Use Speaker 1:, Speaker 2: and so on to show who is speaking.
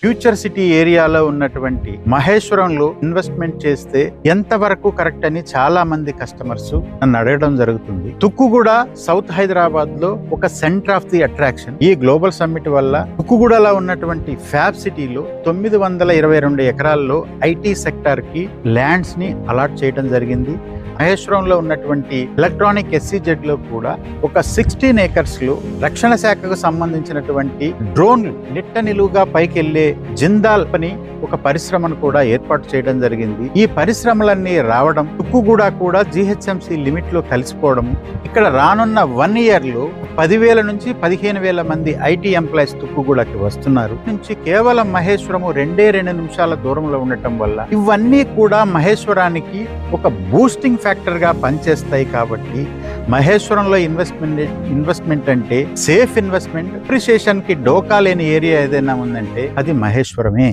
Speaker 1: Future city ఏరియాలో ఉన్నటువంటి మహేశ్వరంలో investment చేస్తే ఎంతవరకు కరెక్ట్ అని చాలా మంది కస్టమర్స్ నన్ను అడగడం జరుగుతుంది. తుక్కుగూడ సౌత్ హైదరాబాద్ లో ఒక సెంటర్ ఆఫ్ ది అట్రాక్షన్. ఈ గ్లోబల్ సమ్మిట్ వల్ల తుక్కుగూడలో ఉన్నటువంటి ఫ్యాబ్ సిటీలో 922 ఎకరాల్లో ఐటీ సెక్టార్ కి ల్యాండ్స్ ని అలాట్ చేయడం జరిగింది. మహేశ్వరంలో ఉన్నటువంటి ఎలక్ట్రానిక్ SEZ లో కూడా ఒక 16 ఏకర్స్ లో రక్షణ శాఖకు సంబంధించినటువంటి డ్రోన్లు నిట్ట నిలువుగా పైకి వెళ్లే జిందాల్ పని ఒక పరిశ్రమను కూడా ఏర్పాటు చేయడం జరిగింది. ఈ పరిశ్రమలన్నీ రావడం, తుక్కుగూడ కూడా GHMC లిమిట్ లో కలిసిపోవడం, ఇక్కడ రానున్న 1 year లో 10,000 నుంచి 15,000 మంది IT ఎంప్లాయీస్ తుక్కుగూడకి వస్తున్నారు. నుంచి కేవలం మహేశ్వరము 2 నిమిషాల దూరంలో ఉండటం వల్ల ఇవన్నీ కూడా మహేశ్వరానికి ఒక బూస్టింగ్ ఫ్యాక్టర్ గా పనిచేస్తాయి. కాబట్టి మహేశ్వరంలో ఇన్వెస్ట్మెంట్ అంటే సేఫ్ ఇన్వెస్ట్మెంట్. అప్రిషియేషన్ కి డోకా లేని ఏరియా ఏదైనా ఉందంటే అది మహేశ్వరమే.